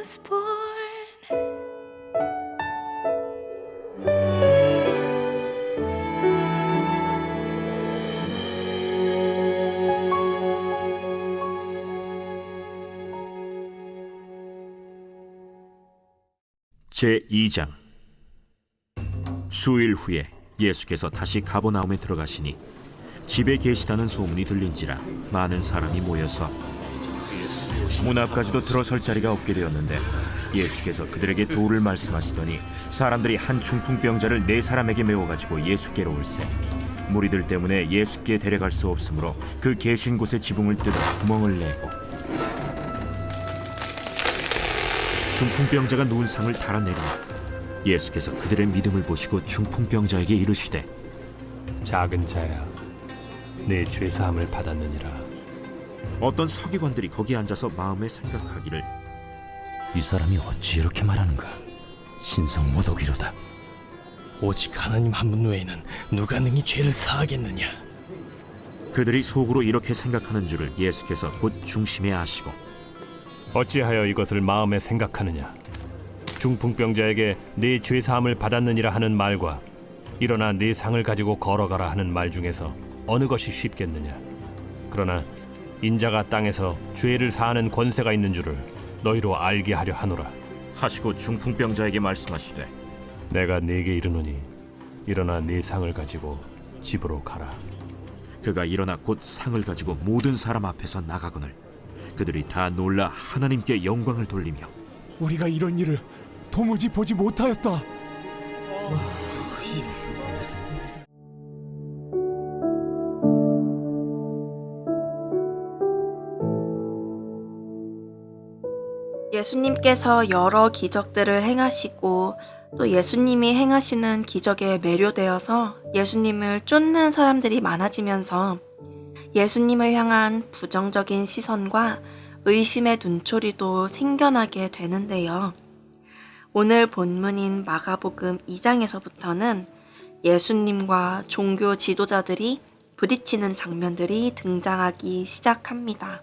was born. 제2장. 수일 후에 예수께서 다시 가버나움에 들어가시니 집에 계시다는 소문이 들린지라 많은 사람이 모여서 문 앞까지도 들어설 자리가 없게 되었는데 예수께서 그들에게 도를 말씀하시더니 사람들이 한 중풍병자를 4사람에게 메워가지고 예수께로 올세 무리들 때문에 예수께 데려갈 수 없으므로 그 계신 곳에 지붕을 뜯어 구멍을 내고 중풍병자가 누운 상을 달아내리니 예수께서 그들의 믿음을 보시고 중풍병자에게 이르시되 작은 자야, 내 죄사함을 받았느니라. 어떤 서기관들이 거기 앉아서 마음에 생각하기를 이 사람이 어찌 이렇게 말하는가? 신성 모독이로다. 오직 하나님 한 분 외에는 누가 능히 죄를 사하겠느냐? 그들이 속으로 이렇게 생각하는 줄을 예수께서 곧 중심에 아시고 어찌하여 이것을 마음에 생각하느냐? 중풍병자에게 네 죄사함을 받았느니라 하는 말과 일어나 네 상을 가지고 걸어가라 하는 말 중에서 어느 것이 쉽겠느냐? 그러나 인자가 땅에서 죄를 사하는 권세가 있는 줄을 너희로 알게 하려 하노라. 하시고 중풍병자에게 말씀하시되 내가 네게 이르노니 일어나 네 상을 가지고 집으로 가라. 그가 일어나 곧 상을 가지고 모든 사람 앞에서 나가거늘 그들이 다 놀라 하나님께 영광을 돌리며 우리가 이런 일을 도무지 보지 못하였다. 예수님께서 여러 기적들을 행하시고 또 예수님이 행하시는 기적에 매료되어서 예수님을 쫓는 사람들이 많아지면서 예수님을 향한 부정적인 시선과 의심의 눈초리도 생겨나게 되는데요. 오늘 본문인 마가복음 2장에서부터는 예수님과 종교 지도자들이 부딪히는 장면들이 등장하기 시작합니다.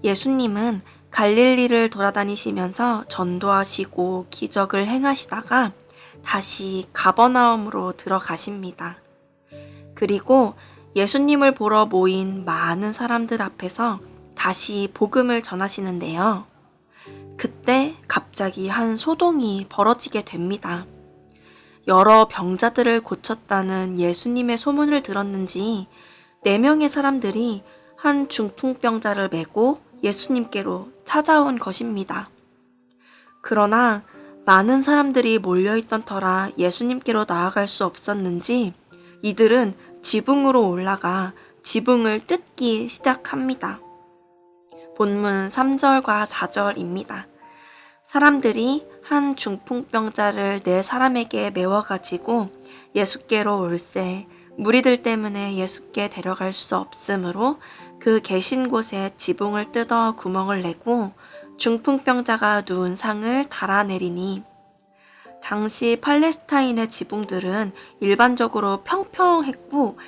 예수님은 갈릴리를 돌아다니시면서 전도하시고 기적을 행하시다가 다시 가버나움으로 들어가십니다. 그리고 예수님을 보러 모인 많은 사람들 앞에서 다시 복음을 전하시는데요. 그때 갑자기 한 소동이 벌어지게 됩니다. 여러 병자들을 고쳤다는 예수님의 소문을 들었는지 4명의 사람들이 한 중풍병자를 메고 예수님께로 찾아온 것입니다. 그러나 많은 사람들이 몰려있던 터라 예수님께로 나아갈 수 없었는지 이들은 지붕으로 올라가 지붕을 뜯기 시작합니다. 본문 3절과 4절입니다. 사람들이 한 중풍병자를 4사람에게 메워가지고 예수께로 올세 무리들 때문에 예수께 데려갈 수 없으므로 그 계신 곳에 지붕을 뜯어 구멍을 내고 중풍병자가 누운 상을 달아내리니 당시 팔레스타인의 지붕들은 일반적으로 평평했고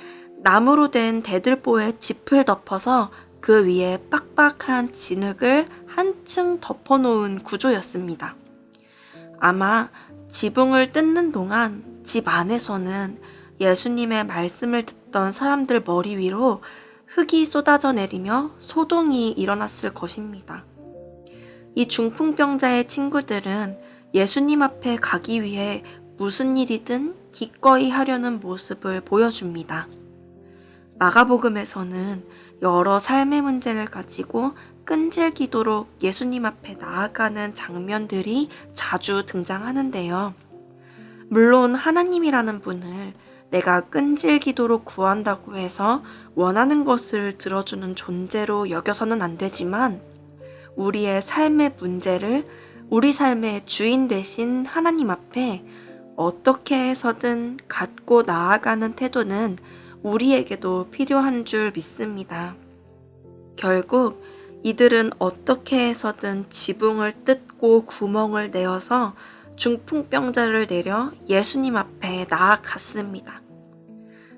나무로 된 대들보에 짚을 덮어서 그 위에 빡빡한 진흙을 한층 덮어놓은 구조였습니다. 아마 지붕을 뜯는 동안 집 안에서는 예수님의 말씀을 듣던 사람들 머리 위로 흙이 쏟아져 내리며 소동이 일어났을 것입니다. 이 중풍병자의 친구들은 예수님 앞에 가기 위해 무슨 일이든 기꺼이 하려는 모습을 보여줍니다. 마가복음에서는 여러 삶의 문제를 가지고 끈질기도록 예수님 앞에 나아가는 장면들이 자주 등장하는데요. 물론 하나님이라는 분을 내가 끈질기도록 구한다고 해서 원하는 것을 들어주는 존재로 여겨서는 안 되지만 우리의 삶의 문제를 우리 삶의 주인 되신 하나님 앞에 어떻게 해서든 갖고 나아가는 태도는 우리에게도 필요한 줄 믿습니다. 결국 이들은 어떻게 해서든 지붕을 뜯고 구멍을 내어서 중풍병자를 내려 예수님 앞에 나아갔습니다.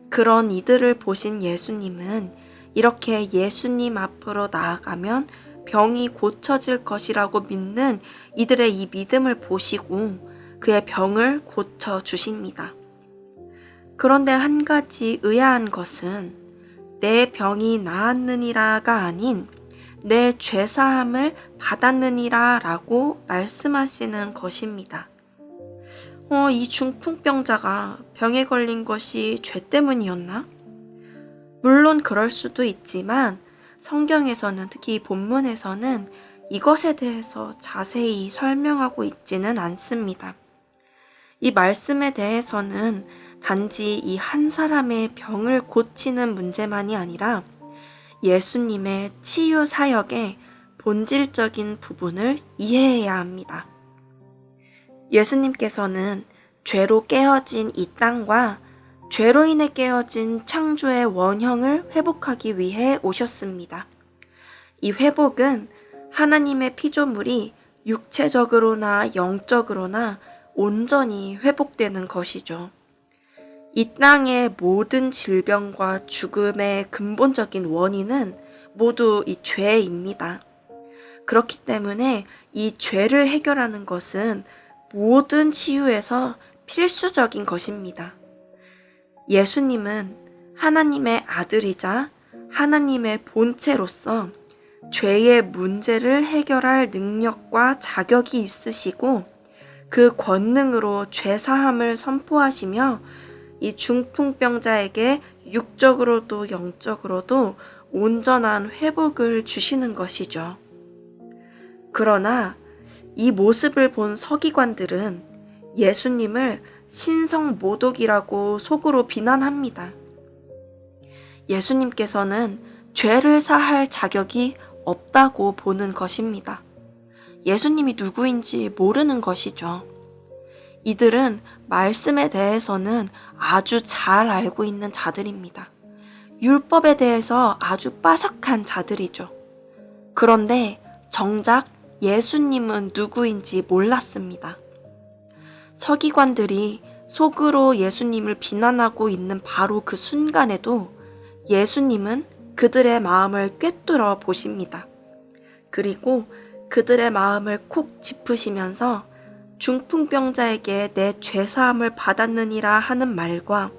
그런 이들을 보신 예수님은 이렇게 예수님 앞으로 나아가면 병이 고쳐질 것이라고 믿는 이들의 이 믿음을 보시고 그의 병을 고쳐 주십니다. 그런데 한 가지 의아한 것은 내 병이 나았느니라가 아닌 내 죄사함을 받았느니라 라고 말씀하시는 것입니다. 이 중풍병자가 병에 걸린 것이 죄 때문이었나? 물론 그럴 수도 있지만 성경에서는, 특히 본문에서는 이것에 대해서 자세히 설명하고 있지는 않습니다. 이 말씀에 대해서는 단지 이 한 사람의 병을 고치는 문제만이 아니라 예수님의 치유 사역의 본질적인 부분을 이해해야 합니다. 예수님께서는 죄로 깨어진 이 땅과 죄로 인해 깨어진 창조의 원형을 회복하기 위해 오셨습니다. 이 회복은 하나님의 피조물이 육체적으로나 영적으로나 온전히 회복되는 것이죠. 이 땅의 모든 질병과 죽음의 근본적인 원인은 모두 이 죄입니다. 그렇기 때문에 이 죄를 해결하는 것은 모든 치유에서 필수적인 것입니다. 예수님은 하나님의 아들이자 하나님의 본체로서 죄의 문제를 해결할 능력과 자격이 있으시고 그 권능으로 죄사함을 선포하시며 이 중풍병자에게 육적으로도 영적으로도 온전한 회복을 주시는 것이죠. 그러나 이 모습을 본 서기관들은 예수님을 신성모독이라고 속으로 비난합니다. 예수님께서는 죄를 사할 자격이 없다고 보는 것입니다. 예수님이 누구인지 모르는 것이죠. 이들은 말씀에 대해서는 아주 잘 알고 있는 자들입니다. 율법에 대해서 아주 빠삭한 자들이죠. 그런데 정작 예수님은 누구인지 몰랐습니다. 서기관들이 속으로 예수님을 비난하고 있는 바로 그 순간에도 예수님은 그들의 마음을 꿰뚫어 보십니다. 그리고 그들의 마음을 콕 짚으시면서 중풍병자에게 내 죄사함을 받았느니라 하는 말과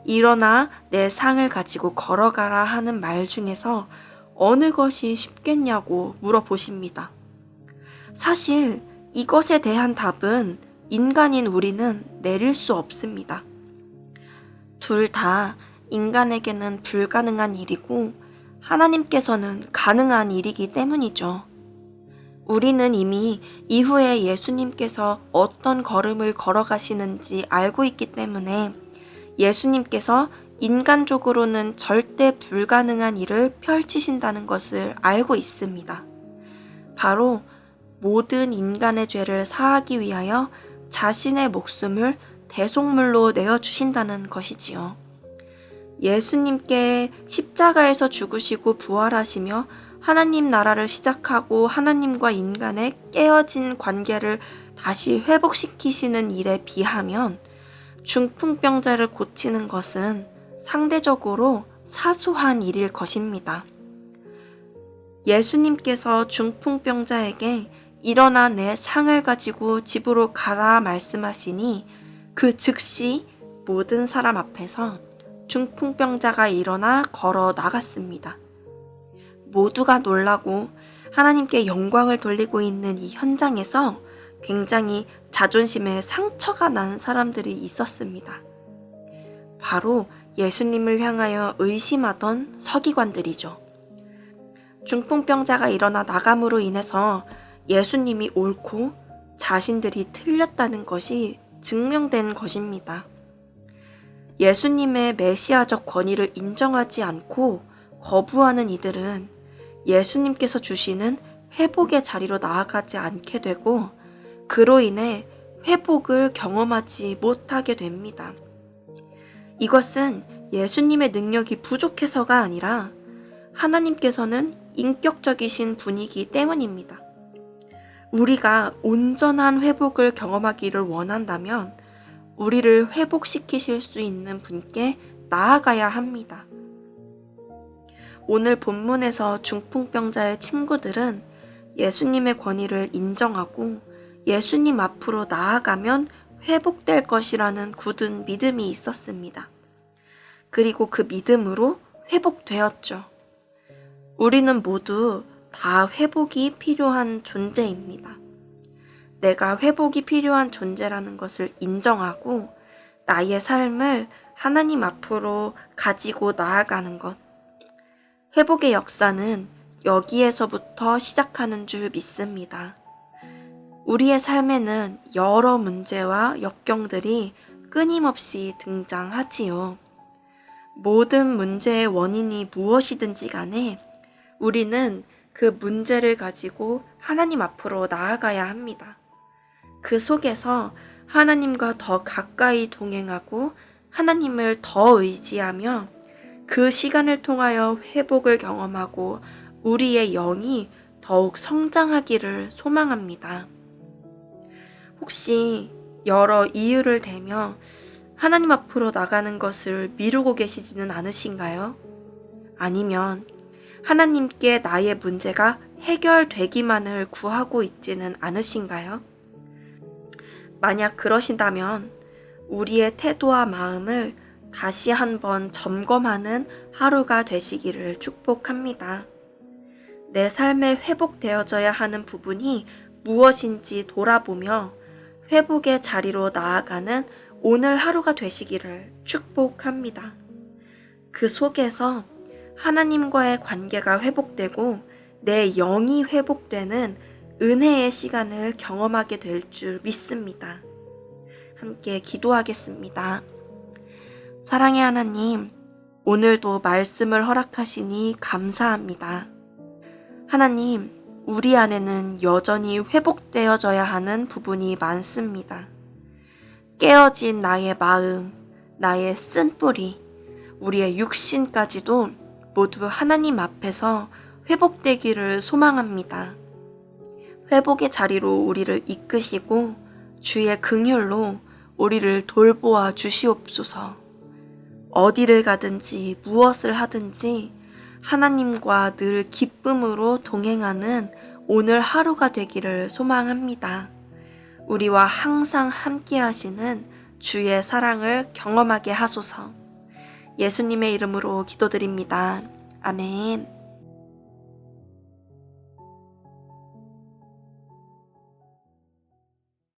일어나 내 상을 가지고 걸어가라 하는 말 중에서 어느 것이 쉽겠냐고 물어보십니다. 사실 이것에 대한 답은 인간인 우리는 내릴 수 없습니다. 둘 다 인간에게는 불가능한 일이고 하나님께서는 가능한 일이기 때문이죠. 우리는 이미 이후에 예수님께서 어떤 걸음을 걸어가시는지 알고 있기 때문에 예수님께서 인간적으로는 절대 불가능한 일을 펼치신다는 것을 알고 있습니다. 바로 모든 인간의 죄를 사하기 위하여 자신의 목숨을 대속물로 내어주신다는 것이지요. 예수님께 십자가에서 죽으시고 부활하시며 하나님 나라를 시작하고 하나님과 인간의 깨어진 관계를 다시 회복시키시는 일에 비하면 중풍병자를 고치는 것은 상대적으로 사소한 일일 것입니다. 예수님께서 중풍병자에게 일어나 내 상을 가지고 집으로 가라 말씀하시니 그 즉시 모든 사람 앞에서 중풍병자가 일어나 걸어 나갔습니다. 모두가 놀라고 하나님께 영광을 돌리고 있는 이 현장에서 굉장히 자존심에 상처가 난 사람들이 있었습니다. 바로 예수님을 향하여 의심하던 서기관들이죠. 중풍병자가 일어나 나감으로 인해서 예수님이 옳고 자신들이 틀렸다는 것이 증명된 것입니다. 예수님의 메시아적 권위를 인정하지 않고 거부하는 이들은 예수님께서 주시는 회복의 자리로 나아가지 않게 되고 그로 인해 회복을 경험하지 못하게 됩니다. 이것은 예수님의 능력이 부족해서가 아니라 하나님께서는 인격적이신 분이기 때문입니다. 우리가 온전한 회복을 경험하기를 원한다면 우리를 회복시키실 수 있는 분께 나아가야 합니다. 오늘 본문에서 중풍병자의 친구들은 예수님의 권위를 인정하고 예수님 앞으로 나아가면 회복될 것이라는 굳은 믿음이 있었습니다. 그리고 그 믿음으로 회복되었죠. 우리는 모두 다 회복이 필요한 존재입니다. 내가 회복이 필요한 존재라는 것을 인정하고 나의 삶을 하나님 앞으로 가지고 나아가는 것. 회복의 역사는 여기에서부터 시작하는 줄 믿습니다. 우리의 삶에는 여러 문제와 역경들이 끊임없이 등장하지요. 모든 문제의 원인이 무엇이든지 간에 우리는 그 문제를 가지고 하나님 앞으로 나아가야 합니다. 그 속에서 하나님과 더 가까이 동행하고 하나님을 더 의지하며 그 시간을 통하여 회복을 경험하고 우리의 영이 더욱 성장하기를 소망합니다. 혹시 여러 이유를 대며 하나님 앞으로 나가는 것을 미루고 계시지는 않으신가요? 아니면 하나님께 나의 문제가 해결되기만을 구하고 있지는 않으신가요? 만약 그러신다면 우리의 태도와 마음을 다시 한번 점검하는 하루가 되시기를 축복합니다. 내 삶에 회복되어져야 하는 부분이 무엇인지 돌아보며 회복의 자리로 나아가는 오늘 하루가 되시기를 축복합니다. 그 속에서 하나님과의 관계가 회복되고 내 영이 회복되는 은혜의 시간을 경험하게 될 줄 믿습니다. 함께 기도하겠습니다. 사랑의 하나님, 오늘도 말씀을 허락하시니 감사합니다. 하나님, 우리 안에는 여전히 회복되어져야 하는 부분이 많습니다. 깨어진 나의 마음, 나의 쓴뿌리, 우리의 육신까지도 모두 하나님 앞에서 회복되기를 소망합니다. 회복의 자리로 우리를 이끄시고 주의 긍휼로 우리를 돌보아 주시옵소서. 어디를 가든지 무엇을 하든지 하나님과 늘 기쁨으로 동행하는 오늘 하루가 되기를 소망합니다. 우리와 항상 함께 하시는 주의 사랑을 경험하게 하소서. 예수님의 이름으로 기도드립니다. 아멘.